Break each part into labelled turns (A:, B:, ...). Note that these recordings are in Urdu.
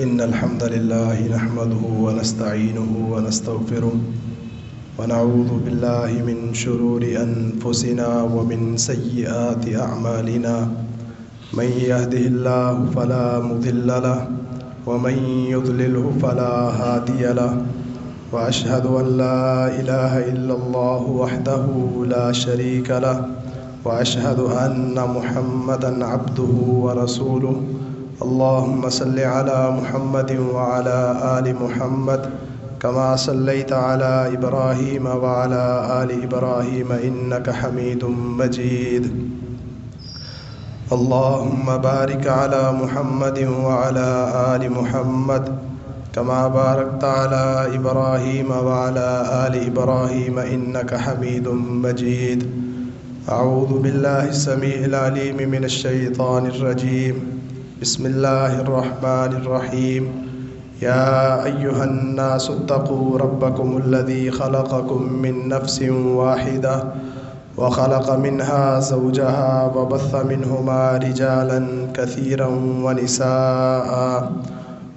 A: إن الحمد لله نحمده ونستعينه ونستغفره ونعوذ بالله من شرور أنفسنا ومن سيئات أعمالنا من يهده الله فلا مضل له ومن يضلله فلا هادي له وأشهد أن لا إله إلا الله وحده لا شريك له وأشهد أن محمدًا عبده ورسوله اللهم صل على محمد وعلى آل محمد كما صليت على إبراهيم وعلى آل إبراهيم إنك حميد مجيد اللهم بارك على محمد وعلى آل محمد كما باركت على إبراهيم وعلى آل إبراهيم إنك حميد مجيد أعوذ بالله السميع العليم من الشيطان الرجيم بسم الله الرحمن الرحيم يا أيها الناس اتقوا ربكم الذي خلقكم من نفس واحدة وخلق منها زوجها وبث منهما رجالا كثيرا ونساء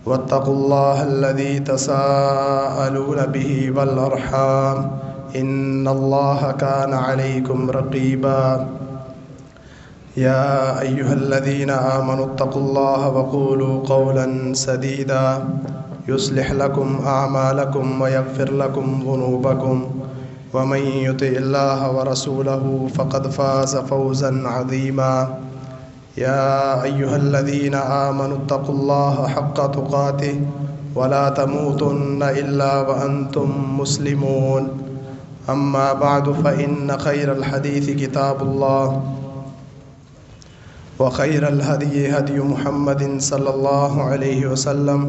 A: واتقوا الله الذي تساءلون به والأرحام إن الله كان عليكم رقيبا يا أيها الذين آمنوا اتقوا الله وقولوا قولا سديدا يصلح لكم أعمالكم ويغفر لكم ذنوبكم ومن يطع الله ورسوله فقد فاز فوزا عظيما يا أيها الذين آمنوا اتقوا الله حق تقاته ولا تموتن إلا وأنتم مسلمون أما بعد فإن خير الحديث كتاب الله وخير الهدي هدي محمد صلى الله عليه وسلم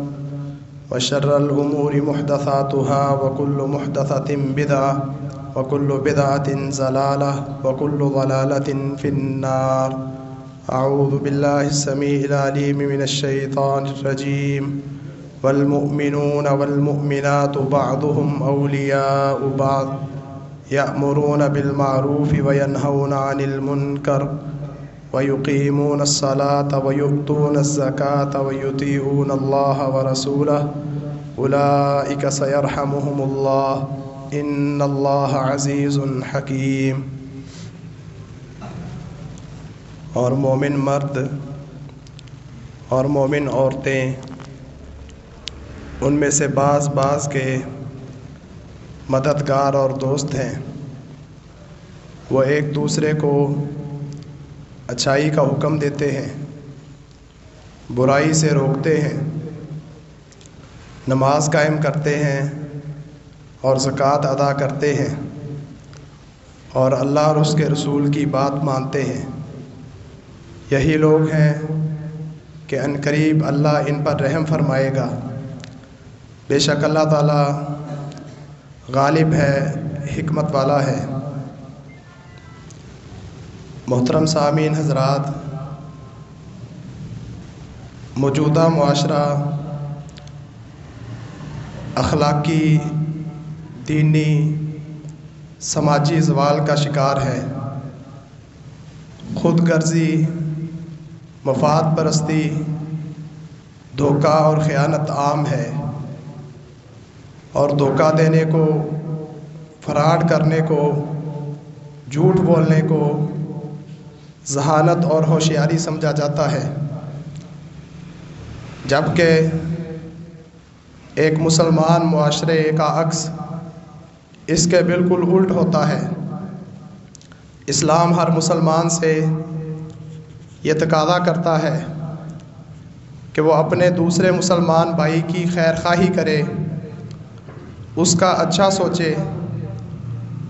A: وشر الأمور محدثاتها وكل محدثة بدعة وكل بدعة ضلالة وكل ضلالة في النار أعوذ بالله السميع العليم من الشيطان الرجيم والمؤمنون والمؤمنات بعضهم أولياء بعض يأمرون بالمعروف وينهون عن المنكر ويقيمون الصلاة ويؤتون الزكاة ويطيعون الله ورسوله أولئك سيرحمهم الله إن الله عزيز حكيم۔ اور مومن مرد اور مومن عورتیں ان میں سے بعض کے مددگار اور دوست ہیں۔ وہ ایک دوسرے کو اچھائی کا حکم دیتے ہیں، برائی سے روکتے ہیں، نماز قائم کرتے ہیں اور زکوٰۃ ادا کرتے ہیں اور اللہ اور اس کے رسول کی بات مانتے ہیں۔ یہی لوگ ہیں کہ عنقریب اللہ ان پر رحم فرمائے گا۔ بے شک اللہ تعالیٰ غالب ہے، حکمت والا ہے۔ محترم سامعین حضرات، موجودہ معاشرہ اخلاقی، دینی، سماجی زوال کا شکار ہے۔ خود غرضی، مفاد پرستی، دھوکہ اور خیانت عام ہے، اور دھوکہ دینے کو، فراڈ کرنے کو، جھوٹ بولنے کو ذہانت اور ہوشیاری سمجھا جاتا ہے، جبکہ ایک مسلمان معاشرے کا عکس اس کے بالکل الٹ ہوتا ہے۔ اسلام ہر مسلمان سے یہ تقاضا کرتا ہے کہ وہ اپنے دوسرے مسلمان بھائی کی خیر خواہی کرے، اس کا اچھا سوچے،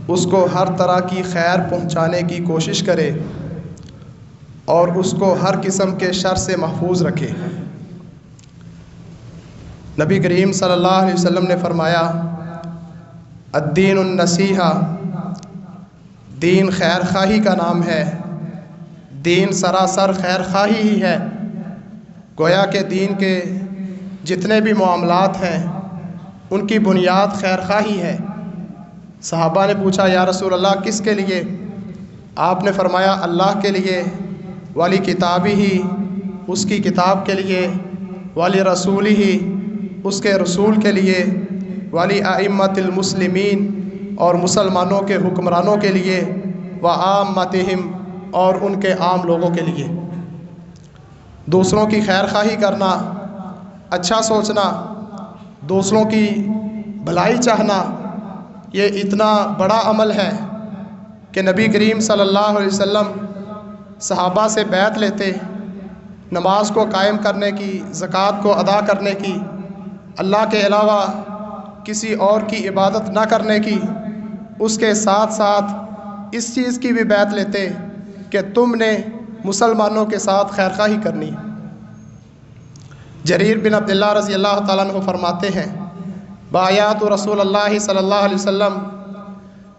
A: اس کو ہر طرح کی خیر پہنچانے کی کوشش کرے اور اس کو ہر قسم کے شر سے محفوظ رکھے۔ نبی کریم صلی اللہ علیہ وسلم نے فرمایا، الدین النصیحہ، دین خیر خواہی کا نام ہے، دین سراسر خیر خواہی ہی ہے۔ گویا کہ دین کے جتنے بھی معاملات ہیں ان کی بنیاد خیر خواہی ہے۔ صحابہ نے پوچھا، یا رسول اللہ کس کے لیے؟ آپ نے فرمایا، اللہ کے لیے، والی کتابی ہی، اس کی کتاب کے لیے، ولی رسولہ، اس کے رسول کے لیے، ولی ائمۃ المسلمین، اور مسلمانوں کے حکمرانوں کے لیے، وعامتہم، اور ان کے عام لوگوں کے لیے۔ دوسروں کی خیر خواہی کرنا، اچھا سوچنا، دوسروں کی بھلائی چاہنا، یہ اتنا بڑا عمل ہے کہ نبی کریم صلی اللہ علیہ وسلم صحابہ سے بیعت لیتے، نماز کو قائم کرنے کی، زکوٰۃ کو ادا کرنے کی، اللہ کے علاوہ کسی اور کی عبادت نہ کرنے کی، اس کے ساتھ ساتھ اس چیز کی بھی بیعت لیتے کہ تم نے مسلمانوں کے ساتھ خیر خواہی کرنی۔ جریر بن عبداللہ رضی اللہ تعالیٰ عنہ فرماتے ہیں، بایعت رسول اللہ صلی اللہ علیہ وسلم،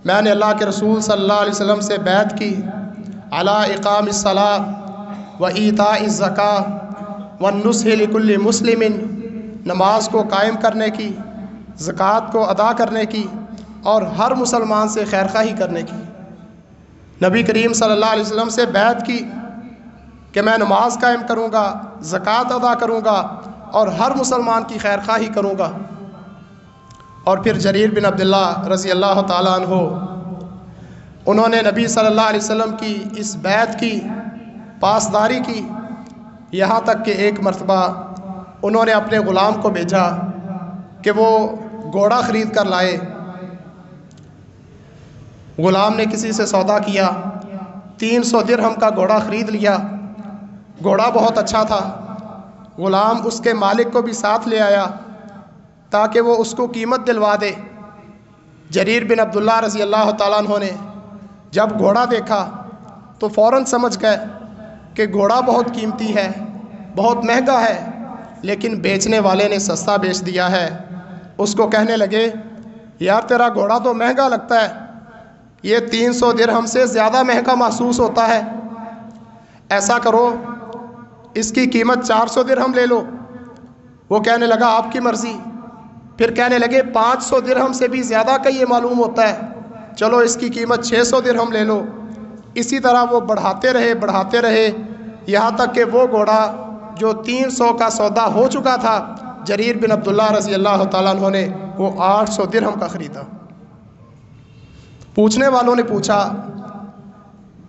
A: میں نے اللہ کے رسول صلی اللہ علیہ وسلم سے بیعت کی، علی اقام الصلاۃ و ایتاء الزکاۃ والنصح لکل مسلم، نماز کو قائم کرنے کی، زکوٰۃ کو ادا کرنے کی، اور ہر مسلمان سے خیر خواہی کرنے کی۔ نبی کریم صلی اللہ علیہ وسلم سے بیعت کی کہ میں نماز قائم کروں گا، زکوٰۃ ادا کروں گا، اور ہر مسلمان کی خیر خواہی کروں گا۔ اور پھر جریر بن عبداللہ رضی اللہ تعالیٰ عنہ، انہوں نے نبی صلی اللہ علیہ وسلم کی اس بیعت کی پاسداری کی، یہاں تک کہ ایک مرتبہ انہوں نے اپنے غلام کو بھیجا کہ وہ گھوڑا خرید کر لائے۔ غلام نے کسی سے سودا کیا، 300 درہم کا گھوڑا خرید لیا۔ گھوڑا بہت اچھا تھا، غلام اس کے مالک کو بھی ساتھ لے آیا تاکہ وہ اس کو قیمت دلوا دے۔ جریر بن عبداللہ رضی اللہ تعالیٰ عنہ نے جب گھوڑا دیکھا تو فوراً سمجھ گئے کہ گھوڑا بہت قیمتی ہے، بہت مہنگا ہے، لیکن بیچنے والے نے سستا بیچ دیا ہے۔ اس کو کہنے لگے، یار تیرا گھوڑا تو مہنگا لگتا ہے، یہ 300 درہم سے زیادہ مہنگا محسوس ہوتا ہے، ایسا کرو اس کی قیمت 400 درہم لے لو۔ وہ کہنے لگا آپ کی مرضی۔ پھر کہنے لگے 500 درہم سے بھی زیادہ کا یہ معلوم ہوتا ہے، چلو اس کی قیمت 600 درہم لے لو۔ اسی طرح وہ بڑھاتے رہے یہاں تک کہ وہ گھوڑا جو 300 کا سودا ہو چکا تھا، جریر بن عبداللہ رضی اللہ تعالیٰ عنہ نے وہ 800 درہم کا خریدا۔ پوچھنے والوں نے پوچھا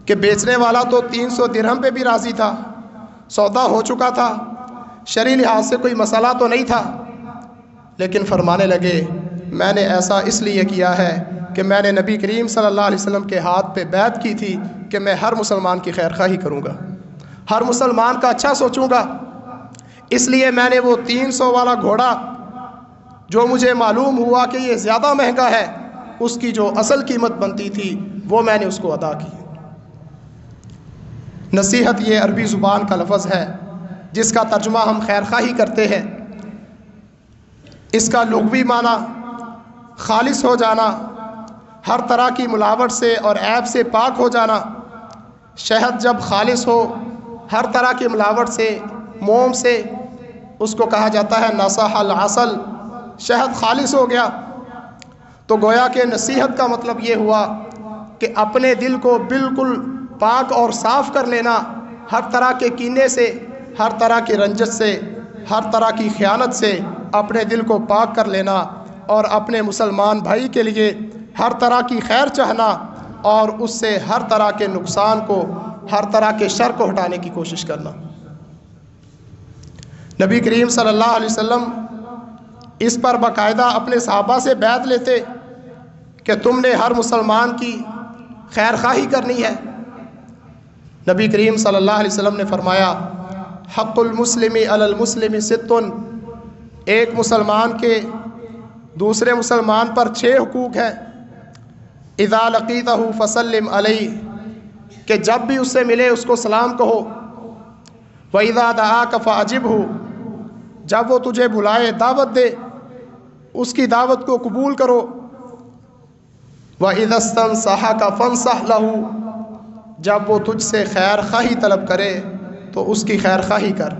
A: کہ بیچنے والا تو 300 درہم پہ بھی راضی تھا، سودا ہو چکا تھا، شرعی لحاظ سے کوئی مسئلہ تو نہیں تھا، لیکن فرمانے لگے میں نے ایسا اس لیے کیا ہے کہ میں نے نبی کریم صلی اللہ علیہ وسلم کے ہاتھ پہ بیعت کی تھی کہ میں ہر مسلمان کی خیر خواہی کروں گا، ہر مسلمان کا اچھا سوچوں گا، اس لیے میں نے وہ 300 والا گھوڑا جو مجھے معلوم ہوا کہ یہ زیادہ مہنگا ہے، اس کی جو اصل قیمت بنتی تھی وہ میں نے اس کو ادا کی۔ نصیحت یہ عربی زبان کا لفظ ہے جس کا ترجمہ ہم خیر خواہی کرتے ہیں۔ اس کا لغوی معنی خالص ہو جانا، ہر طرح کی ملاوٹ سے اور عیب سے پاک ہو جانا۔ شہد جب خالص ہو، ہر طرح کی ملاوٹ سے، موم سے، اس کو کہا جاتا ہے نصح العسل، شہد خالص ہو گیا۔ تو گویا کہ نصیحت کا مطلب یہ ہوا کہ اپنے دل کو بالکل پاک اور صاف کر لینا، ہر طرح کے کینے سے، ہر طرح کی رنجش سے، ہر طرح کی خیانت سے اپنے دل کو پاک کر لینا، اور اپنے مسلمان بھائی کے لیے ہر طرح کی خیر چاہنا، اور اس سے ہر طرح کے نقصان کو، ہر طرح کے شر کو ہٹانے کی کوشش کرنا۔ نبی کریم صلی اللہ علیہ وسلم اس پر باقاعدہ اپنے صحابہ سے بیعت لیتے کہ تم نے ہر مسلمان کی خیر خواہی کرنی ہے۔ نبی کریم صلی اللہ علیہ وسلم نے فرمایا، حق المسلم علی المسلم ست، ایک مسلمان کے دوسرے مسلمان پر 6 حقوق ہیں۔ اذا لقیتہ فسلم علیہ، کہ جب بھی اس سے ملے اس کو سلام کہو۔ وَإِذَا دَعَاكَ فَأَجِبْهُ، جب وہ تجھے بلائے دعوت دے، اس کی دعوت کو قبول کرو۔ وَإِذَا اسْتَنصَحَكَ فَانصَحْ لَهُ، جب وہ تجھ سے خیر خواہی طلب کرے تو اس کی خیر خواہی کر۔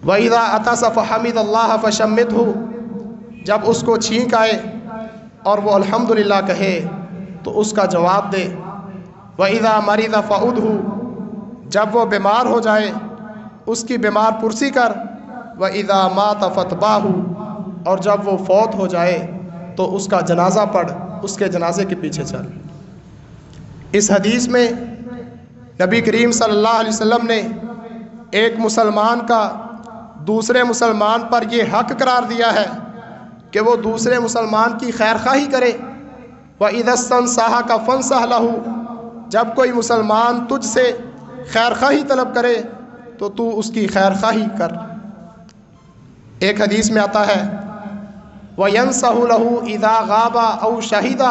A: وَإِذَا عَطَسَ فَحَمِدَ اللَّهَ فَشَمِّتْهُ، جب اس کو چھینک آئے اور وہ الحمدللہ کہے تو اس کا جواب دے۔ وَإِذَا مَرِضَ فَعُدْهُ، جب وہ بیمار ہو جائے اس کی بیمار پرسی کر، وَإِذَا مَاتَ فَاتْبَعْهُ، اور جب وہ فوت ہو جائے تو اس کا جنازہ پڑھ، اس کے جنازے کے پیچھے چل۔ اس حدیث میں نبی کریم صلی اللہ علیہ وسلم نے ایک مسلمان کا دوسرے مسلمان پر یہ حق قرار دیا ہے کہ وہ دوسرے مسلمان کی خیر خواہی کرے۔ وَإِذَا اسْتَنصَحَكَ فَانصَحْ لَهُ، جب کوئی مسلمان تجھ سے خیر خواہی طلب کرے تو تو اس کی خیر خواہی کر۔ ایک حدیث میں آتا ہے وَيَنصَحُ لَهُ إِذَا غَابَ أَوْ شَهِدَ،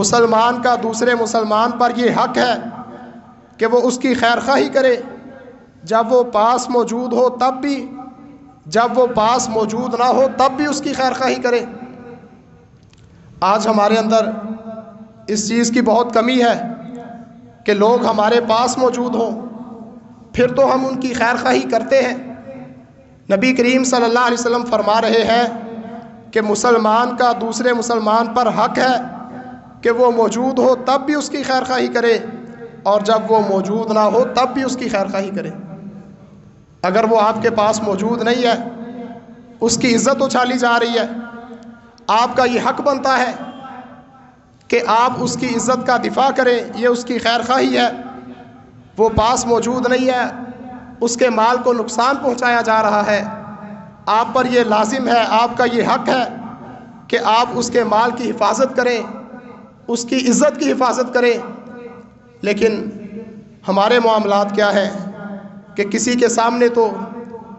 A: مسلمان کا دوسرے مسلمان پر یہ حق ہے کہ وہ اس کی خیر خواہی کرے جب وہ پاس موجود ہو تب بھی، جب وہ پاس موجود نہ ہو تب بھی اس کی خیر خواہی کرے۔ آج ہمارے اندر اس چیز کی بہت کمی ہے کہ لوگ ہمارے پاس موجود ہوں پھر تو ہم ان کی خیر خواہی کرتے ہیں۔ نبی کریم صلی اللہ علیہ وسلم فرما رہے ہیں کہ مسلمان کا دوسرے مسلمان پر حق ہے کہ وہ موجود ہو تب بھی اس کی خیر خواہی کرے، اور جب وہ موجود نہ ہو تب بھی اس کی خیر خواہی کرے۔ اگر وہ آپ کے پاس موجود نہیں ہے، اس کی عزت اچھالی جا رہی ہے، آپ کا یہ حق بنتا ہے کہ آپ اس کی عزت کا دفاع کریں، یہ اس کی خیر خواہی ہے۔ وہ پاس موجود نہیں ہے، اس کے مال کو نقصان پہنچایا جا رہا ہے، آپ پر یہ لازم ہے، آپ کا یہ حق ہے کہ آپ اس کے مال کی حفاظت کریں، اس کی عزت کی حفاظت کریں۔ لیکن ہمارے معاملات کیا ہے کہ کسی کے سامنے تو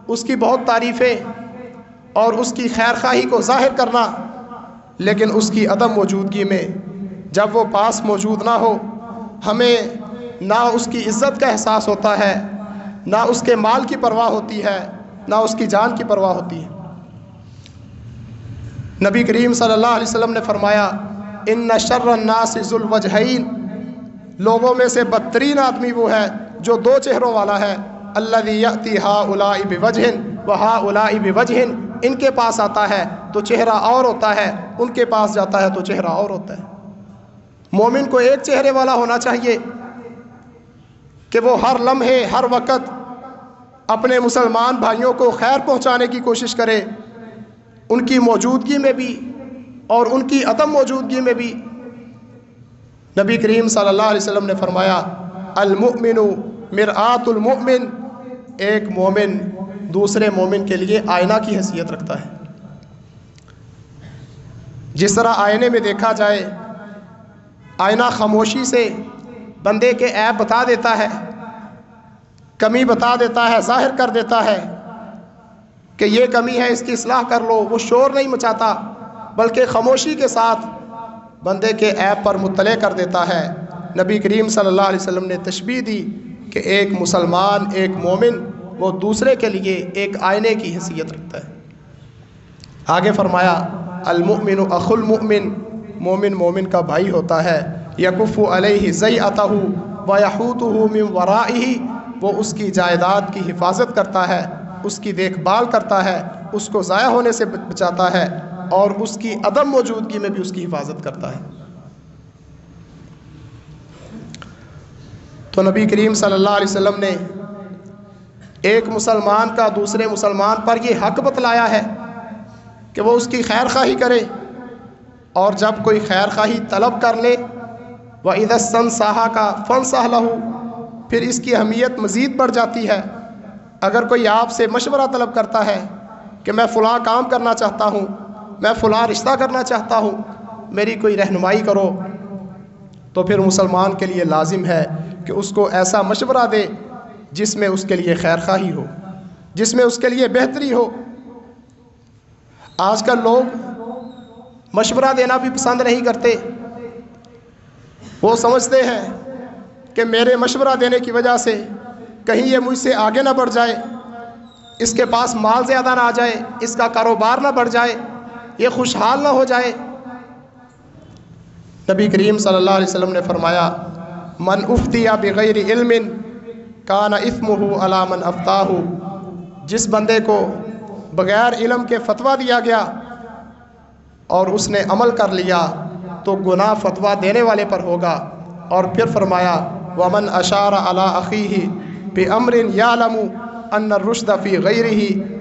A: اس کی بہت تعریفیں اور اس کی خیر خواہی کو ظاہر کرنا، لیکن اس کی عدم موجودگی میں جب وہ پاس موجود نہ ہو ہمیں نہ اس کی عزت کا احساس ہوتا ہے، نہ اس کے مال کی پرواہ ہوتی ہے، نہ اس کی جان کی پرواہ ہوتی ہے۔ نبی کریم صلی اللہ علیہ وسلم نے فرمایا ان شر الناس ذو الوجہین، لوگوں میں سے بدترین آدمی وہ ہے جو دو چہروں والا ہے، الذی یأتی ہؤلاء بوجہ وہؤلاء بوجہ، ان کے پاس آتا ہے تو چہرہ اور ہوتا ہے، ان کے پاس جاتا ہے تو چہرہ اور ہوتا ہے۔ مومن کو ایک چہرے والا ہونا چاہیے کہ وہ ہر لمحے ہر وقت اپنے مسلمان بھائیوں کو خیر پہنچانے کی کوشش کرے، ان کی موجودگی میں بھی اور ان کی عدم موجودگی میں بھی۔ نبی کریم صلی اللہ علیہ وسلم نے فرمایا المؤمن مرآت المؤمن، ایک مومن دوسرے مومن کے لیے آئینہ کی حیثیت رکھتا ہے۔ جس طرح آئینے میں دیکھا جائے، آئینہ خاموشی سے بندے کے عیب بتا دیتا ہے، کمی بتا دیتا ہے، ظاہر کر دیتا ہے کہ یہ کمی ہے، اس کی اصلاح کر لو۔ وہ شور نہیں مچاتا بلکہ خاموشی کے ساتھ بندے کے عیب پر مطلع کر دیتا ہے۔ نبی کریم صلی اللہ علیہ وسلم نے تشبیہ دی کہ ایک مسلمان، ایک مومن، وہ دوسرے کے لیے ایک آئینے کی حیثیت رکھتا ہے۔ آگے فرمایا المؤمن اخو المؤمن، مومن مومن کا بھائی ہوتا ہے، یکف علیہ ضیعتہ ویحوطہ من ورائہ، وہ اس کی جائیداد کی حفاظت کرتا ہے، اس کی دیکھ بھال کرتا ہے، اس کو ضائع ہونے سے بچاتا ہے، اور اس کی عدم موجودگی میں بھی اس کی حفاظت کرتا ہے۔ تو نبی کریم صلی اللہ علیہ وسلم نے ایک مسلمان کا دوسرے مسلمان پر یہ حق بتلایا ہے کہ وہ اس کی خیر خواہی کرے، اور جب کوئی خیر خواہی طلب کر لے وَإِذَا اسْتَنصَحَكَ فَانصَحْ لَهُ، پھر اس کی اہمیت مزید بڑھ جاتی ہے۔ اگر کوئی آپ سے مشورہ طلب کرتا ہے کہ میں فلاں کام کرنا چاہتا ہوں، میں فلاں رشتہ کرنا چاہتا ہوں، میری کوئی رہنمائی کرو، تو پھر مسلمان کے لیے لازم ہے کہ اس کو ایسا مشورہ دے جس میں اس کے لیے خیر خواہی ہو، جس میں اس کے لیے بہتری ہو۔ آج کل لوگ مشورہ دینا بھی پسند نہیں کرتے، وہ سمجھتے ہیں کہ میرے مشورہ دینے کی وجہ سے کہیں یہ مجھ سے آگے نہ بڑھ جائے، اس کے پاس مال زیادہ نہ آ جائے، اس کا کاروبار نہ بڑھ جائے، یہ خوشحال نہ ہو جائے۔ نبی کریم صلی اللہ علیہ وسلم نے فرمایا من افتی بغیر علم کان اثمہ علی من افتاہ، جس بندے کو بغیر علم کے فتویٰ دیا گیا اور اس نے عمل کر لیا تو گناہ فتویٰ دینے والے پر ہوگا۔ اور پھر فرمایا ومن اشار علی اخیہ بِأَمْرٍ يَعْلَمُ أَنَّ الرُّشْدَ فِي غَيْرِهِ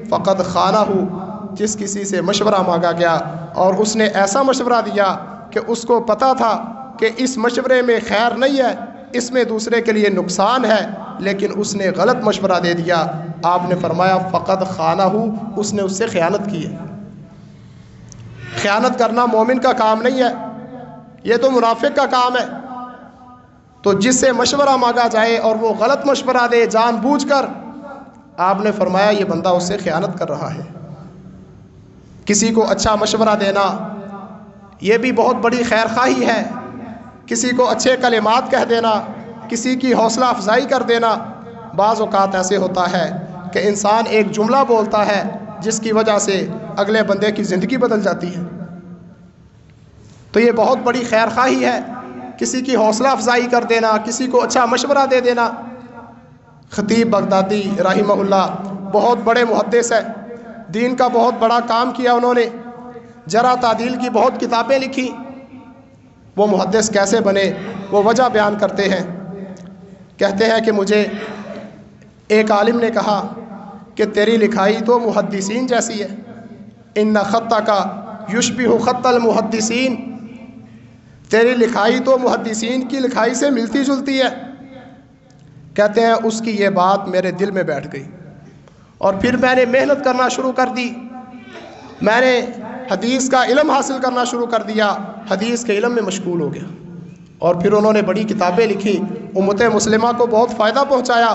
A: فَقَدْ خَانَهُ، جس کسی سے مشورہ مانگا گیا اور اس نے ایسا مشورہ دیا کہ اس کو پتہ تھا کہ اس مشورے میں خیر نہیں ہے، اس میں دوسرے کے لیے نقصان ہے، لیکن اس نے غلط مشورہ دے دیا، آپ نے فرمایا فقد خانہ، اس نے اس سے خیانت کی ہے۔ خیانت کرنا مومن کا کام نہیں ہے، یہ تو منافق کا کام ہے۔ تو جس سے مشورہ مانگا جائے اور وہ غلط مشورہ دے جان بوجھ کر، آپ نے فرمایا یہ بندہ اس سے خیانت کر رہا ہے۔ کسی کو اچھا مشورہ دینا یہ بھی بہت بڑی خیر خواہی ہے، کسی کو اچھے کلمات کہہ دینا، کسی کی حوصلہ افزائی کر دینا۔ بعض اوقات ایسے ہوتا ہے کہ انسان ایک جملہ بولتا ہے جس کی وجہ سے اگلے بندے کی زندگی بدل جاتی ہے، تو یہ بہت بڑی خیر خواہی ہے، کسی کی حوصلہ افزائی کر دینا، کسی کو اچھا مشورہ دے دینا۔ خطیب بغدادی رحمہ اللہ بہت بڑے محدث ہے، دین کا بہت بڑا کام کیا انہوں نے، جرح تعدیل کی بہت کتابیں لکھی۔ وہ محدث کیسے بنے وہ وجہ بیان کرتے ہیں، کہتے ہیں کہ مجھے ایک عالم نے کہا کہ تیری لکھائی تو محدثین جیسی ہے، ان خطک یشبہ خط المحدثین، تیری لکھائی تو محدثین کی لکھائی سے ملتی جلتی ہے۔ کہتے ہیں اس کی یہ بات میرے دل میں بیٹھ گئی، اور پھر میں نے محنت کرنا شروع کر دی، میں نے حدیث کا علم حاصل کرنا شروع کر دیا، حدیث کے علم میں مشغول ہو گیا، اور پھر انہوں نے بڑی کتابیں لکھی، امت مسلمہ کو بہت فائدہ پہنچایا۔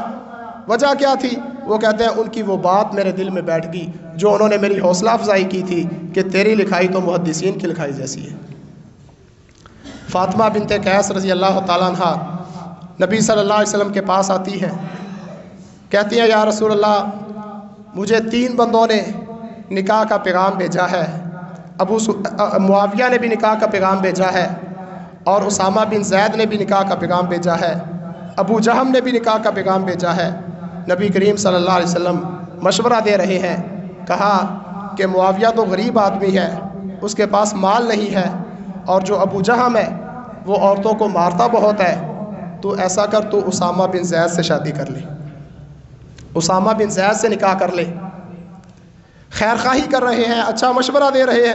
A: وجہ کیا تھی؟ وہ کہتے ہیں ان کی وہ بات میرے دل میں بیٹھ گئی جو انہوں نے میری حوصلہ افزائی کی تھی کہ تیری لکھائی تو محدثین کی لکھائی جیسی ہے۔ فاطمہ بنت قیس رضی اللہ تعالیٰ عنہ نبی صلی اللہ علیہ وسلم کے پاس آتی ہیں، کہتی ہیں یا رسول اللہ مجھے 3 بندوں نے نکاح کا پیغام بھیجا ہے، معاویہ نے بھی نکاح کا پیغام بھیجا ہے، اور اسامہ بن زید نے بھی نکاح کا پیغام بھیجا ہے، ابو جہم نے بھی نکاح کا پیغام بھیجا ہے۔ نبی کریم صلی اللہ علیہ وسلم مشورہ دے رہے ہیں، کہا کہ معاویہ تو غریب آدمی ہے، اس کے پاس مال نہیں ہے، اور جو ابو جہم ہے وہ عورتوں کو مارتا بہت ہے، تو ایسا کر تو اسامہ بن زید سے شادی کر لے، اسامہ بن زید سے نکاح کر لے۔ خیر خواہی کر رہے ہیں، اچھا مشورہ دے رہے ہیں۔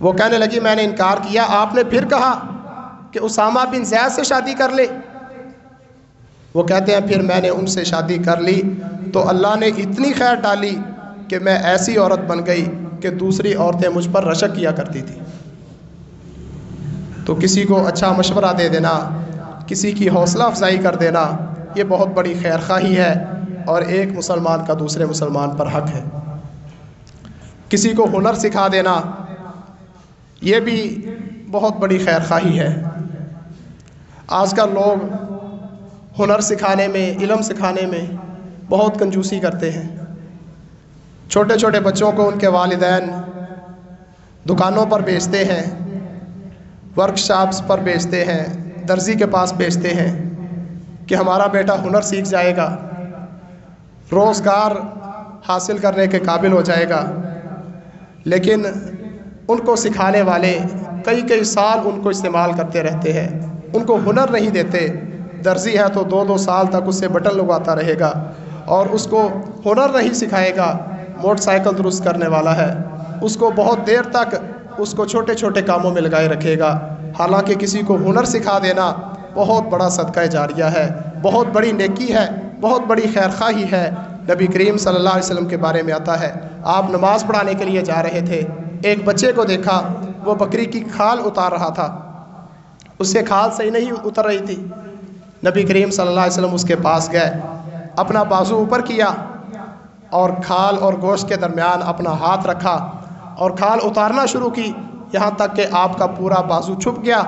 A: وہ کہنے لگی میں نے انکار کیا، آپ نے پھر کہا کہ اسامہ بن زید سے شادی کر لے۔ وہ کہتے ہیں پھر میں نے ان سے شادی کر لی تو اللہ نے اتنی خیر ڈالی کہ میں ایسی عورت بن گئی کہ دوسری عورتیں مجھ پر رشک کیا کرتی تھی۔ تو کسی کو اچھا مشورہ دے دینا، کسی کی حوصلہ افزائی کر دینا، یہ بہت بڑی خیر خواہی ہے، اور ایک مسلمان کا دوسرے مسلمان پر حق ہے۔ کسی کو ہنر سکھا دینا یہ بھی بہت بڑی خیر خواہی ہے۔ آج کل لوگ ہنر سکھانے میں، علم سکھانے میں بہت کنجوسی کرتے ہیں۔ چھوٹے چھوٹے بچوں کو ان کے والدین دکانوں پر بیچتے ہیں، ورک شاپس پر بیچتے ہیں، درزی کے پاس بیچتے ہیں کہ ہمارا بیٹا ہنر سیکھ جائے گا، روزگار حاصل کرنے کے قابل ہو جائے گا، لیکن ان کو سکھانے والے کئی سال ان کو استعمال کرتے رہتے ہیں، ان کو ہنر نہیں دیتے۔ درزی ہے تو 2 سال تک اس سے بٹن لگواتا رہے گا اور اس کو ہنر نہیں سکھائے گا۔ موٹر سائیکل درست کرنے والا ہے، اس کو بہت دیر تک اس کو چھوٹے چھوٹے کاموں میں لگائے رکھے گا، حالانکہ کسی کو ہنر سکھا دینا بہت بڑا صدقہ جاریہ ہے، بہت بڑی نیکی ہے، بہت بڑی خیر خواہی ہے۔ نبی کریم صلی اللہ علیہ وسلم کے بارے میں آتا ہے، آپ نماز پڑھانے کے لیے جا رہے تھے، ایک بچے کو دیکھا وہ بکری کی کھال اتار رہا تھا، اس سے کھال صحیح نہیں اتر رہی تھی۔ نبی کریم صلی اللہ علیہ وسلم اس کے پاس گئے، اپنا بازو اوپر کیا اور کھال اور گوشت کے درمیان اپنا ہاتھ رکھا اور کھال اتارنا شروع کی، یہاں تک کہ آپ کا پورا بازو چھپ گیا،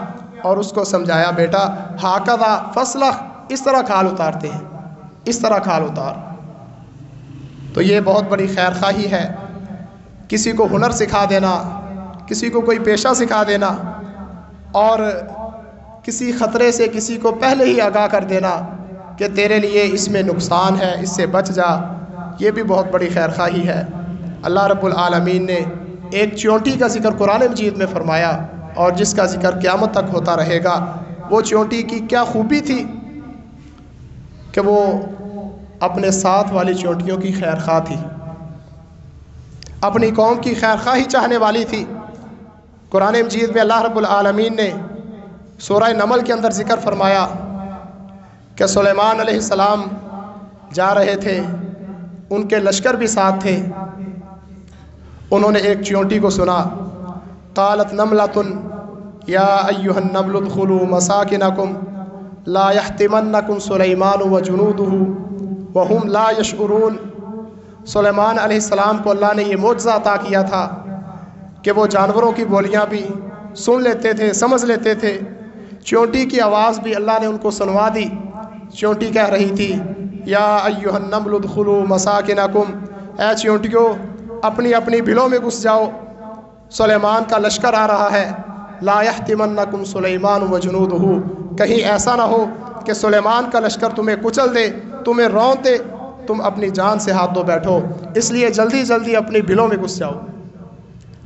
A: اور اس کو سمجھایا بیٹا ہاکذا فسلخ، اس طرح کھال اتارتے ہیں، اس طرح کھال اتار۔ تو یہ بہت بڑی خیر خواہی ہے، کسی کو ہنر سکھا دینا، کسی کو کوئی پیشہ سکھا دینا، اور کسی خطرے سے کسی کو پہلے ہی آگاہ کر دینا کہ تیرے لیے اس میں نقصان ہے، اس سے بچ جا، یہ بھی بہت بڑی خیر خواہی ہے۔ اللہ رب العالمین نے ایک چیونٹی کا ذکر قرآن مجید میں فرمایا، اور جس کا ذکر قیامت تک ہوتا رہے گا۔ وہ چیونٹی کی کیا خوبی تھی کہ وہ اپنے ساتھ والی چونٹیوں کی خیر خواہ تھی، اپنی قوم کی خیر خواہی چاہنے والی تھی۔ قرآن مجید میں اللہ رب العالمین نے سورہ نمل کے اندر ذکر فرمایا کہ سلیمان علیہ السلام جا رہے تھے، ان کے لشکر بھی ساتھ تھے، انہوں نے ایک چیونٹی کو سنا، قالت نملۃ یا ایھا النمل ادخلوا مساکنکم لا یحطمنکم سلیمان وجنودہ وہم لا یشعرون۔ سلیمان علیہ السلام کو اللہ نے یہ معجزہ عطا کیا تھا کہ وہ جانوروں کی بولیاں بھی سن لیتے تھے، سمجھ لیتے تھے۔ چیونٹی کی آواز بھی اللہ نے ان کو سنوا دی۔ چیونٹی کہہ رہی تھی یا ایھا النمل ادخلوا مساکنکم، اے چیونٹیوں اپنی اپنی بلوں میں گھس جاؤ، سلیمان کا لشکر آ رہا ہے۔ لا یحطمنکم سلیمان وجنودہ، کہیں ایسا نہ ہو کہ سلیمان کا لشکر تمہیں کچل دے، تمہیں رون دے، تم اپنی جان سے ہاتھ دھو بیٹھو، اس لیے جلدی جلدی اپنی بلوں میں گھس جاؤ۔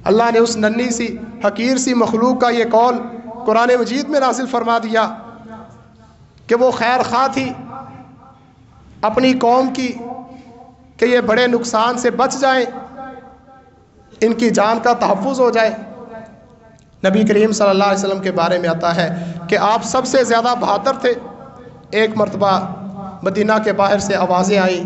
A: اللہ نے اس ننھی سی حقیر سی مخلوق کا یہ قول قرآن مجید میں نازل فرما دیا کہ وہ خیر خواہ تھی اپنی قوم کی کہ یہ بڑے نقصان سے بچ جائیں، ان کی جان کا تحفظ ہو جائے۔ نبی کریم صلی اللہ علیہ وسلم کے بارے میں آتا ہے کہ آپ سب سے زیادہ بہادر تھے۔ ایک مرتبہ مدینہ کے باہر سے آوازیں آئیں،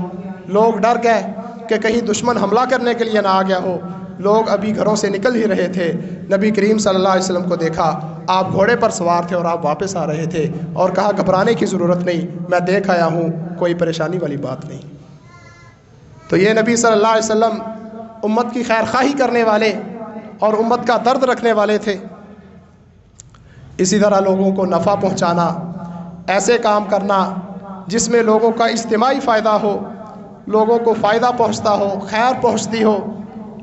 A: لوگ ڈر گئے کہ کہیں دشمن حملہ کرنے کے لیے نہ آ گیا ہو، لوگ ابھی گھروں سے نکل ہی رہے تھے۔ نبی کریم صلی اللہ علیہ وسلم کو دیکھا، آپ گھوڑے پر سوار تھے اور آپ واپس آ رہے تھے، اور کہا گھبرانے کی ضرورت نہیں، میں دیکھ آیا ہوں، کوئی پریشانی والی بات نہیں۔ تو یہ نبی صلی اللہ علیہ وسلم امت کی خیر خواہی کرنے والے اور امت کا درد رکھنے والے تھے۔ اسی طرح لوگوں کو نفع پہنچانا، ایسے کام کرنا جس میں لوگوں کا اجتماعی فائدہ ہو، لوگوں کو فائدہ پہنچتا ہو، خیر پہنچتی ہو،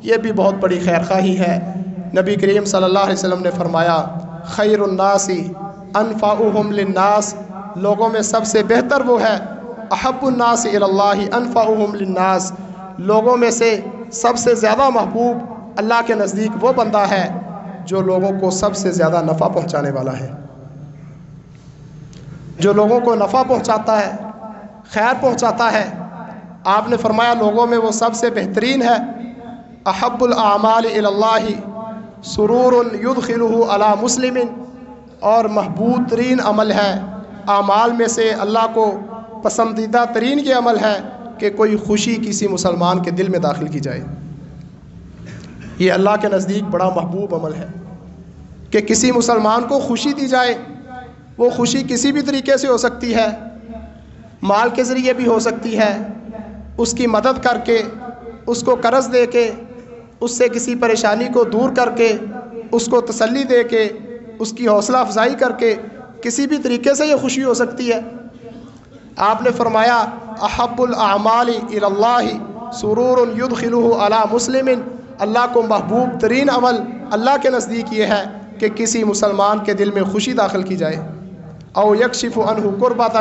A: یہ بھی بہت بڑی خیر خواہی ہے۔ نبی کریم صلی اللہ علیہ وسلم نے فرمایا خیر الناس انفعهم للناس، لوگوں میں سب سے بہتر وہ ہے، احب الناس الی اللہ انفعهم للناس، لوگوں میں سے سب سے زیادہ محبوب اللہ کے نزدیک وہ بندہ ہے جو لوگوں کو سب سے زیادہ نفع پہنچانے والا ہے، جو لوگوں کو نفع پہنچاتا ہے، خیر پہنچاتا ہے۔ آپ نے فرمایا لوگوں میں وہ سب سے بہترین ہے۔ احب الاعمال الی اللہ سرور یدخلہ علی مسلم، اور محبوب ترین عمل ہے اعمال میں سے، اللہ کو پسندیدہ ترین یہ عمل ہے کہ کوئی خوشی کسی مسلمان کے دل میں داخل کی جائے۔ یہ اللہ کے نزدیک بڑا محبوب عمل ہے کہ کسی مسلمان کو خوشی دی جائے۔ وہ خوشی کسی بھی طریقے سے ہو سکتی ہے، مال کے ذریعے بھی ہو سکتی ہے، اس کی مدد کر کے، اس کو قرض دے کے، اس سے کسی پریشانی کو دور کر کے، اس کو تسلی دے کے، اس کی حوصلہ افزائی کر کے، کسی بھی طریقے سے یہ خوشی ہو سکتی ہے۔ آپ نے فرمایا احب الاعمال الی اللہ سرور یدخلہ علی مسلم، اللہ کو محبوب ترین عمل اللہ کے نزدیک یہ ہے کہ کسی مسلمان کے دل میں خوشی داخل کی جائے، او یکشف عنہ کربۃ،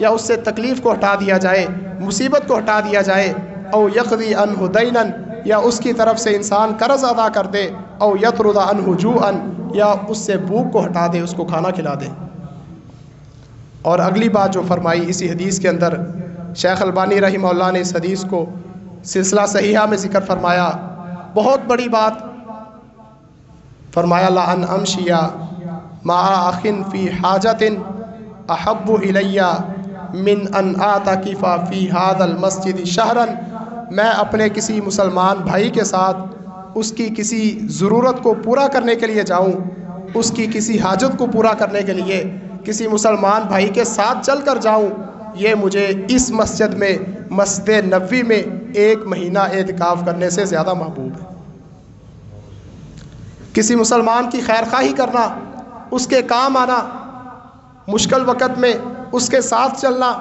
A: یا اس سے تکلیف کو ہٹا دیا جائے، مصیبت کو ہٹا دیا جائے، او یقضی عنہ دینا، یا اس کی طرف سے انسان قرض ادا کر دے، او یطرد عنہ جوعا، یا اس سے بھوک کو ہٹا دے، اس کو کھانا کھلا دے۔ اور اگلی بات جو فرمائی اسی حدیث کے اندر، شیخ البانی رحمہ اللہ نے اس حدیث کو سلسلہ صحیحہ میں ذکر فرمایا، بہت بڑی بات فرمایا لَأَنْ أَمْشِيَ مَعَ أَخٍ فِي حَاجَةٍ أَحَبُّ إِلَيَّ مِنْ أَنْ أَعْتَكِفَ فِي هَذَا الْمَسْجِدِ شَهْرًا، میں اپنے کسی مسلمان بھائی کے ساتھ اس کی کسی ضرورت کو پورا کرنے کے لیے جاؤں، اس کی کسی حاجت کو پورا کرنے کے لیے کسی مسلمان بھائی کے ساتھ چل کر جاؤں، یہ مجھے اس مسجد میں، مسجد نبوی میں 1 مہینہ اعتکاف کرنے سے زیادہ محبوب ہے۔ کسی مسلمان کی خیر خواہی کرنا، اس کے کام آنا، مشکل وقت میں اس کے ساتھ چلنا۔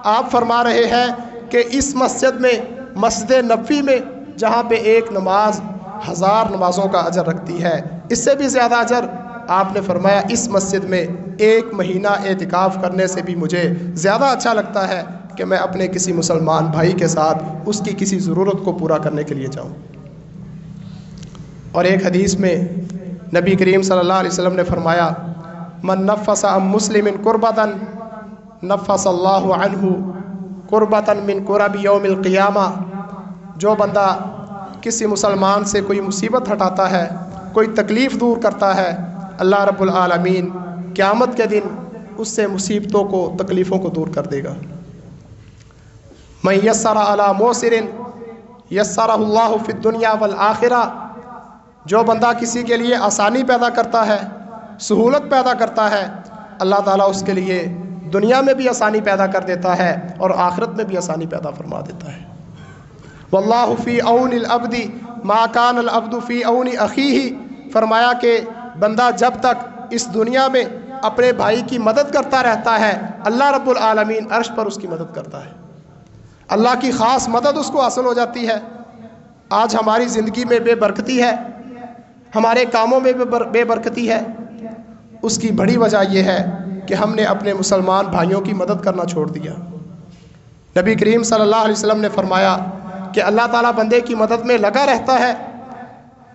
A: آپ فرما رہے ہیں کہ اس مسجد میں، مسجد نبوی میں، جہاں پہ 1 نماز 1000 نمازوں کا اجر رکھتی ہے، اس سے بھی زیادہ اجر، آپ نے فرمایا اس مسجد میں 1 مہینہ اعتکاف کرنے سے بھی مجھے زیادہ اچھا لگتا ہے کہ میں اپنے کسی مسلمان بھائی کے ساتھ اس کی کسی ضرورت کو پورا کرنے کے لیے جاؤں۔ اور ایک حدیث میں نبی کریم صلی اللہ علیہ وسلم نے فرمایا من نفس عن مسلم کربۃ نفس اللہ عنہ قربتن من قرب یوم القیامہ، جو بندہ کسی مسلمان سے کوئی مصیبت ہٹاتا ہے، کوئی تکلیف دور کرتا ہے، اللہ رب العالمین قیامت کے دن اس سے مصیبتوں کو، تکلیفوں کو دور کر دے گا۔ من یسر علی موسر یسرہ اللہ فی الدنیا والآخرہ، جو بندہ کسی کے لیے آسانی پیدا کرتا ہے، سہولت پیدا کرتا ہے، اللہ تعالیٰ اس کے لیے دنیا میں بھی آسانی پیدا کر دیتا ہے اور آخرت میں بھی آسانی پیدا فرما دیتا ہے۔ واللہ فی عون العبد ما کان العبد فی عون اخیہ، فرمایا کہ بندہ جب تک اس دنیا میں اپنے بھائی کی مدد کرتا رہتا ہے، اللہ رب العالمین عرش پر اس کی مدد کرتا ہے، اللہ کی خاص مدد اس کو حاصل ہو جاتی ہے۔ آج ہماری زندگی میں بے برکتی ہے، ہمارے کاموں میں بے برکتی ہے، اس کی بڑی وجہ یہ ہے کہ ہم نے اپنے مسلمان بھائیوں کی مدد کرنا چھوڑ دیا۔ نبی کریم صلی اللہ علیہ وسلم نے فرمایا کہ اللہ تعالیٰ بندے کی مدد میں لگا رہتا ہے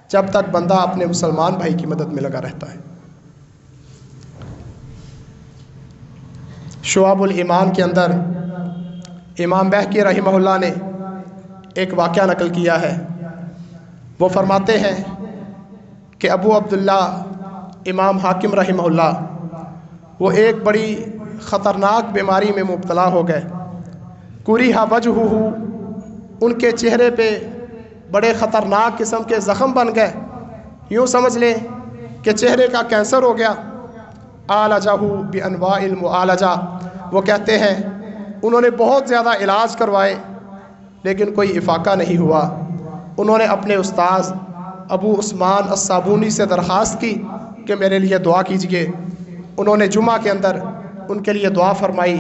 A: جب تک بندہ اپنے مسلمان بھائی کی مدد میں لگا رہتا ہے۔ شعب الایمان کے اندر امام بہقی رحمہ اللہ نے ایک واقعہ نقل کیا ہے۔ وہ فرماتے ہیں کہ ابو عبداللہ امام حاکم رحمہ اللہ وہ ایک بڑی خطرناک بیماری میں مبتلا ہو گئے۔ کریہ وجہہ، ان کے چہرے پہ بڑے خطرناک قسم کے زخم بن گئے، یوں سمجھ لیں کہ چہرے کا کینسر ہو گیا۔ عالجہ بانواع المعالجہ، وہ کہتے ہیں انہوں نے بہت زیادہ علاج کروائے لیکن کوئی افاقہ نہیں ہوا۔ انہوں نے اپنے استاذ ابو عثمان الصابونی سے درخواست کی کہ میرے لیے دعا کیجئے۔ انہوں نے جمعہ کے اندر ان کے لیے دعا فرمائی،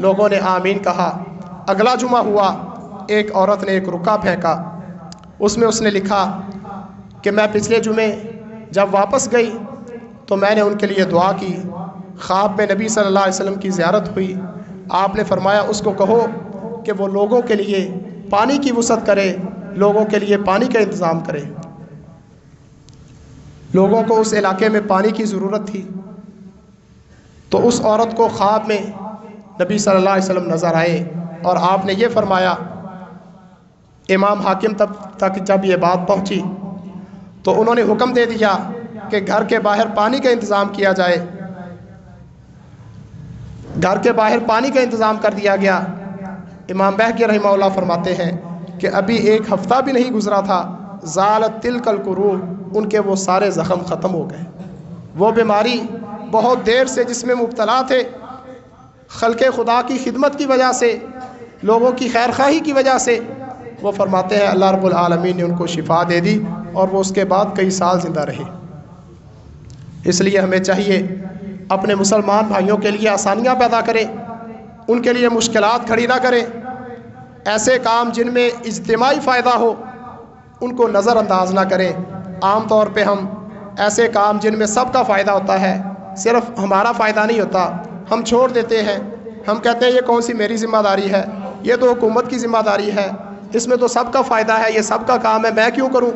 A: لوگوں نے آمین کہا۔ اگلا جمعہ ہوا، ایک عورت نے ایک رکا پھینکا، اس میں اس نے لکھا کہ میں پچھلے جمعے جب واپس گئی تو میں نے ان کے لیے دعا کی، خواب میں نبی صلی اللہ علیہ وسلم کی زیارت ہوئی، آپ نے فرمایا اس کو کہو کہ وہ لوگوں کے لیے پانی کی وسعت کرے، لوگوں کے لیے پانی کا انتظام کرے۔ لوگوں کو اس علاقے میں پانی کی ضرورت تھی، تو اس عورت کو خواب میں نبی صلی اللہ علیہ وسلم نظر آئے اور آپ نے یہ فرمایا۔ امام حاکم تک جب یہ بات پہنچی تو انہوں نے حکم دے دیا کہ گھر کے باہر پانی کا انتظام کیا جائے۔ گھر کے باہر پانی کا انتظام کر دیا گیا۔ امام بہقی رحمہ اللہ فرماتے ہیں کہ ابھی ایک ہفتہ بھی نہیں گزرا تھا، زالت تلک القروح، ان کے وہ سارے زخم ختم ہو گئے۔ وہ بیماری بہت دیر سے جس میں مبتلا تھے، خلق خدا کی خدمت کی وجہ سے، لوگوں کی خیر خواہی کی وجہ سے، وہ فرماتے ہیں اللہ رب العالمین نے ان کو شفا دے دی اور وہ اس کے بعد کئی سال زندہ رہے۔ اس لیے ہمیں چاہیے اپنے مسلمان بھائیوں کے لیے آسانیاں پیدا کریں، ان کے لیے مشکلات کھڑی نہ کریں۔ ایسے کام جن میں اجتماعی فائدہ ہو ان کو نظر انداز نہ کریں۔ عام طور پہ ہم ایسے کام جن میں سب کا فائدہ ہوتا ہے، صرف ہمارا فائدہ نہیں ہوتا، ہم چھوڑ دیتے ہیں۔ ہم کہتے ہیں یہ کون سی میری ذمہ داری ہے، یہ تو حکومت کی ذمہ داری ہے، اس میں تو سب کا فائدہ ہے، یہ سب کا کام ہے، میں کیوں کروں۔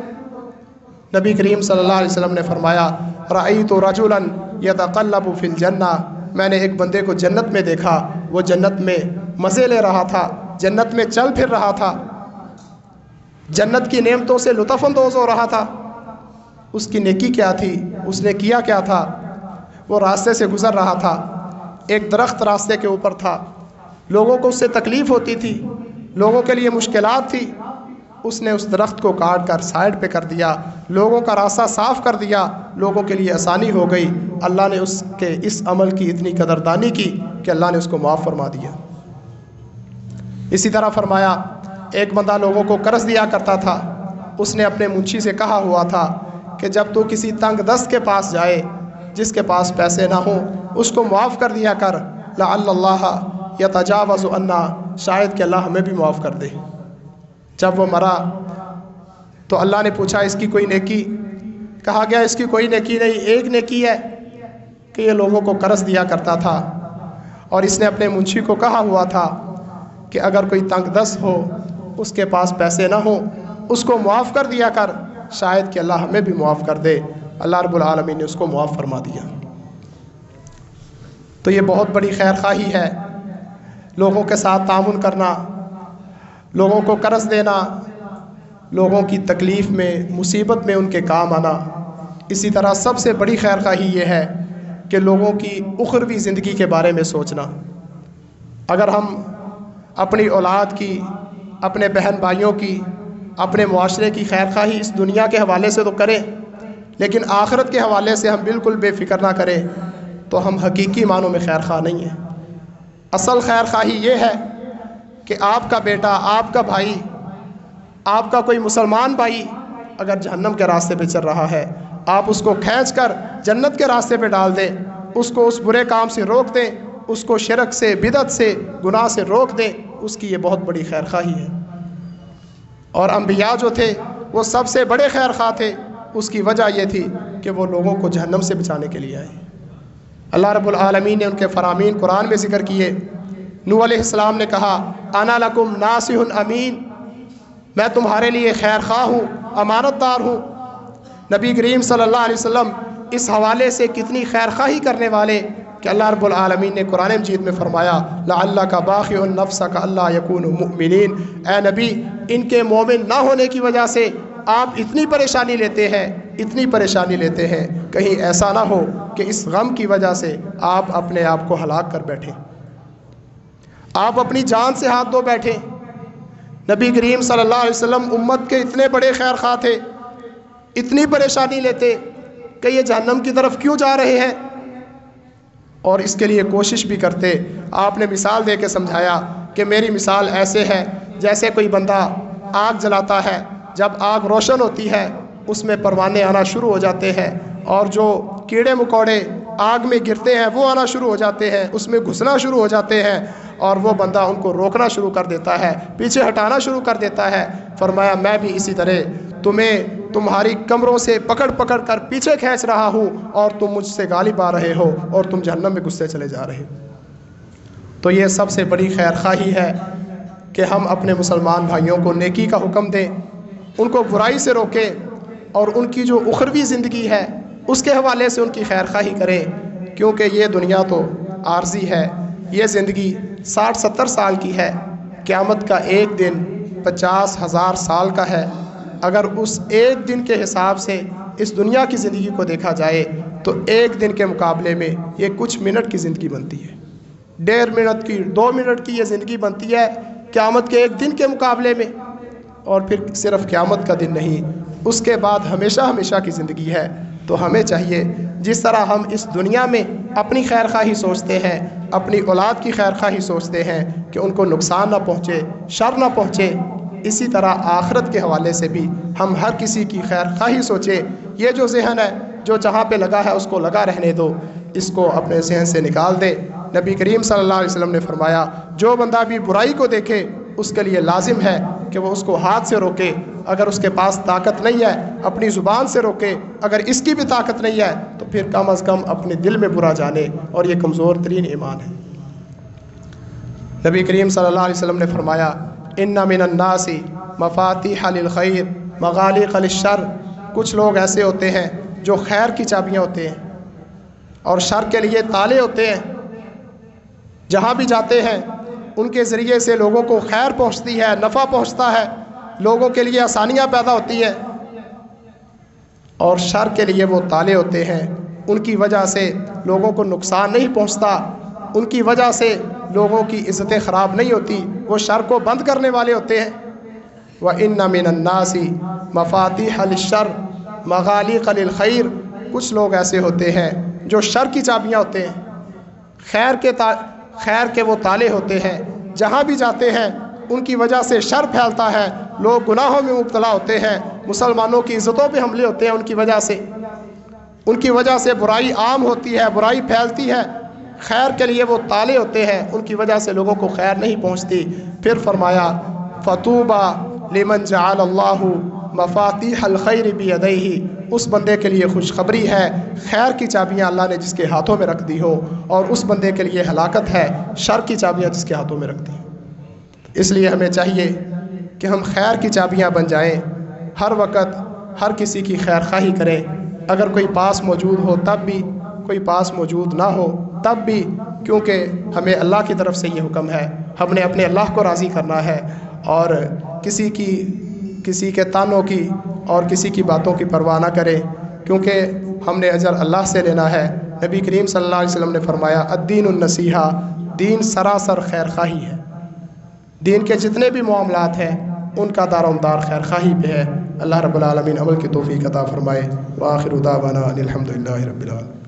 A: نبی کریم صلی اللہ علیہ وسلم نے فرمایا رأیت رجلا یتقلب فی الجنہ، میں نے ایک بندے کو جنت میں دیکھا، وہ جنت میں مزے لے رہا تھا، جنت میں چل پھر رہا تھا، جنت کی نعمتوں سے لطف اندوز ہو رہا تھا۔ اس کی نیکی کیا تھی، اس نے کیا کیا تھا؟ وہ راستے سے گزر رہا تھا، ایک درخت راستے کے اوپر تھا، لوگوں کو اس سے تکلیف ہوتی تھی، لوگوں کے لیے مشکلات تھی، اس نے اس درخت کو کاٹ کر سائڈ پہ کر دیا، لوگوں کا راستہ صاف کر دیا، لوگوں کے لیے آسانی ہو گئی۔ اللہ نے اس کے اس عمل کی اتنی قدردانی کی کہ اللہ نے اس کو معاف فرما دیا۔ اسی طرح فرمایا ایک بندہ لوگوں کو قرض دیا کرتا تھا، اس نے اپنے منشی سے کہا ہوا تھا کہ جب تو کسی تنگ دست کے پاس جائے جس کے پاس پیسے نہ ہوں اس کو معاف کر دیا کر، لعل اللہ یتجاوز عنا، شاید کہ اللہ ہمیں بھی معاف کر دے۔ جب وہ مرا تو اللہ نے پوچھا اس کی کوئی نیکی؟ کہا گیا اس کی کوئی نیکی نہیں، ایک نیکی ہے کہ یہ لوگوں کو قرض دیا کرتا تھا اور اس نے اپنے منشی کو کہا ہوا تھا کہ اگر کوئی تنگ دست ہو اس کے پاس پیسے نہ ہوں اس کو معاف کر دیا کر، شاید کہ اللہ ہمیں بھی معاف کر دے۔ اللہ رب العالمین نے اس کو معاف فرما دیا۔ تو یہ بہت بڑی خیر خواہی ہے، لوگوں کے ساتھ تعاون کرنا، لوگوں کو قرض دینا، لوگوں کی تکلیف میں مصیبت میں ان کے کام آنا۔ اسی طرح سب سے بڑی خیر خواہی یہ ہے کہ لوگوں کی اخروی زندگی کے بارے میں سوچنا۔ اگر ہم اپنی اولاد کی، اپنے بہن بھائیوں کی، اپنے معاشرے کی خیر خواہی اس دنیا کے حوالے سے تو کریں، لیکن آخرت کے حوالے سے ہم بالکل بے فکر نہ کریں، تو ہم حقیقی معنوں میں خیر خواہ نہیں ہیں۔ اصل خیر خواہی یہ ہے کہ آپ کا بیٹا، آپ کا بھائی، آپ کا کوئی مسلمان بھائی اگر جہنم کے راستے پہ چل رہا ہے، آپ اس کو کھینچ کر جنت کے راستے پہ ڈال دیں، اس کو اس برے کام سے روک دیں، اس کو شرک سے، بدعت سے، گناہ سے روک دیں، اس کی یہ بہت بڑی خیر خواہی ہے۔ اور انبیاء جو تھے وہ سب سے بڑے خیر خواہ تھے، اس کی وجہ یہ تھی کہ وہ لوگوں کو جہنم سے بچانے کے لیے آئے۔ اللہ رب العالمین نے ان کے فرامین قرآن میں ذکر کیے۔ نوح علیہ السلام نے کہا انا لکم ناصح امین، میں تمہارے لیے خیر خواہ ہوں، امانت دار ہوں۔ نبی کریم صلی اللہ علیہ وسلم اس حوالے سے کتنی خیر خواہی کرنے والے کہ اللہ رب العالمین نے قرآن مجید میں فرمایا لعلک باخع نفسک الا یکونوا مؤمنین، اے نبی ان کے مومن نہ ہونے کی وجہ سے آپ اتنی پریشانی لیتے ہیں، اتنی پریشانی لیتے ہیں، کہیں ایسا نہ ہو کہ اس غم کی وجہ سے آپ اپنے آپ کو ہلاک کر بیٹھیں، آپ اپنی جان سے ہاتھ دھو بیٹھیں۔ نبی کریم صلی اللہ علیہ وسلم امت کے اتنے بڑے خیر خواہ تھے، اتنی پریشانی لیتے کہ یہ جہنم کی طرف کیوں جا رہے ہیں، اور اس کے لیے کوشش بھی کرتے۔ آپ نے مثال دے کے سمجھایا کہ میری مثال ایسے ہے جیسے کوئی بندہ آگ جلاتا ہے، جب آگ روشن ہوتی ہے اس میں پروانے آنا شروع ہو جاتے ہیں، اور جو کیڑے مکوڑے آگ میں گرتے ہیں وہ آنا شروع ہو جاتے ہیں، اس میں گھسنا شروع ہو جاتے ہیں، اور وہ بندہ ان کو روکنا شروع کر دیتا ہے، پیچھے ہٹانا شروع کر دیتا ہے۔ فرمایا میں بھی اسی طرح تمہیں تمہاری کمروں سے پکڑ پکڑ کر پیچھے کھینچ رہا ہوں، اور تم مجھ سے غالب آ رہے ہو اور تم جہنم میں گھستے چلے جا رہے ہو۔ تو یہ سب سے بڑی خیر خواہی ہے کہ ہم اپنے مسلمان بھائیوں کو نیکی کا حکم دیں، ان کو برائی سے روکیں، اور ان کی جو اخروی زندگی ہے اس کے حوالے سے ان کی خیر خواہی کریں، کیونکہ یہ دنیا تو عارضی ہے، یہ زندگی 60-70 سال کی ہے، قیامت کا ایک دن 50,000 سال کا ہے۔ اگر اس ایک دن کے حساب سے اس دنیا کی زندگی کو دیکھا جائے تو ایک دن کے مقابلے میں یہ کچھ منٹ کی زندگی بنتی ہے، 1.5 منٹ کی، 2 منٹ کی یہ زندگی بنتی ہے قیامت کے ایک دن کے مقابلے میں۔ اور پھر صرف قیامت کا دن نہیں، اس کے بعد ہمیشہ ہمیشہ کی زندگی ہے۔ تو ہمیں چاہیے جس طرح ہم اس دنیا میں اپنی خیر خواہی سوچتے ہیں، اپنی اولاد کی خیر خواہی سوچتے ہیں کہ ان کو نقصان نہ پہنچے، شر نہ پہنچے، اسی طرح آخرت کے حوالے سے بھی ہم ہر کسی کی خیر خواہی سوچیں۔ یہ جو ذہن ہے جو جہاں پہ لگا ہے اس کو لگا رہنے دو، اس کو اپنے ذہن سے نکال دے۔ نبی کریم صلی اللہ علیہ وسلم نے فرمایا جو بندہ بھی برائی کو دیکھے اس کے لیے لازم ہے کہ وہ اس کو ہاتھ سے روکے، اگر اس کے پاس طاقت نہیں ہے اپنی زبان سے روکے، اگر اس کی بھی طاقت نہیں ہے تو پھر کم از کم اپنے دل میں برا جانے، اور یہ کمزور ترین ایمان ہے۔ نبی کریم صلی اللہ علیہ وسلم نے فرمایا ان من الناس مفاتیح للخیر مغالق للشر، کچھ لوگ ایسے ہوتے ہیں جو خیر کی چابیاں ہوتے ہیں اور شر کے لیے تالے ہوتے ہیں، جہاں بھی جاتے ہیں ان کے ذریعے سے لوگوں کو خیر پہنچتی ہے، نفع پہنچتا ہے، لوگوں کے لیے آسانیاں پیدا ہوتی ہیں، اور شر کے لیے وہ تالے ہوتے ہیں، ان کی وجہ سے لوگوں کو نقصان نہیں پہنچتا، ان کی وجہ سے لوگوں کی عزتیں خراب نہیں ہوتی، وہ شر کو بند کرنے والے ہوتے ہیں۔ وَإِنَّ مِنَ النَّاسِ مَفَاتِيحَ لِلشَّرِّ مَغَالِقَ لِلْخَيْرِ، کچھ لوگ ایسے ہوتے ہیں جو شر کی چابیاں ہوتے ہیں، خیر کے وہ تالے ہوتے ہیں، جہاں بھی جاتے ہیں ان کی وجہ سے شر پھیلتا ہے، لوگ گناہوں میں مبتلا ہوتے ہیں، مسلمانوں کی عزتوں پہ حملے ہوتے ہیں، ان کی وجہ سے برائی عام ہوتی ہے، برائی پھیلتی ہے، خیر کے لیے وہ تالے ہوتے ہیں، ان کی وجہ سے لوگوں کو خیر نہیں پہنچتی۔ پھر فرمایا فَطُوبَى لِمَنْ جَعَلَ اللَّهُ مَفَاتِيحَ الْخَيْرِ بِيَدَيْهِ، اس بندے کے لیے خوشخبری ہے، خیر کی چابیاں اللہ نے جس کے ہاتھوں میں رکھ دی ہو، اور اس بندے کے لیے ہلاکت ہے شر کی چابیاں جس کے ہاتھوں میں رکھ دی۔ اس لیے ہمیں چاہیے کہ ہم خیر کی چابیاں بن جائیں، ہر وقت ہر کسی کی خیر خواہی کریں، اگر کوئی پاس موجود ہو تب بھی، کوئی پاس موجود نہ ہو تب بھی کیونکہ ہمیں اللہ کی طرف سے یہ حکم ہے، ہم نے اپنے اللہ کو راضی کرنا ہے، اور کسی کے تانوں کی اور کسی کی باتوں کی پرواہ نہ کرے، کیونکہ ہم نے اجر اللہ سے لینا ہے۔ نبی کریم صلی اللہ علیہ وسلم نے فرمایا الدین النصیحہ، دین سراسر خیر خواہی ہے۔ دین کے جتنے بھی معاملات ہیں ان کا دار و مدار خیر خواہی پہ ہے۔ اللہ رب العالمین عمل کی توفیق عطا فرمائے۔ وآخر دعوانا الحمدللہ رب العالمین۔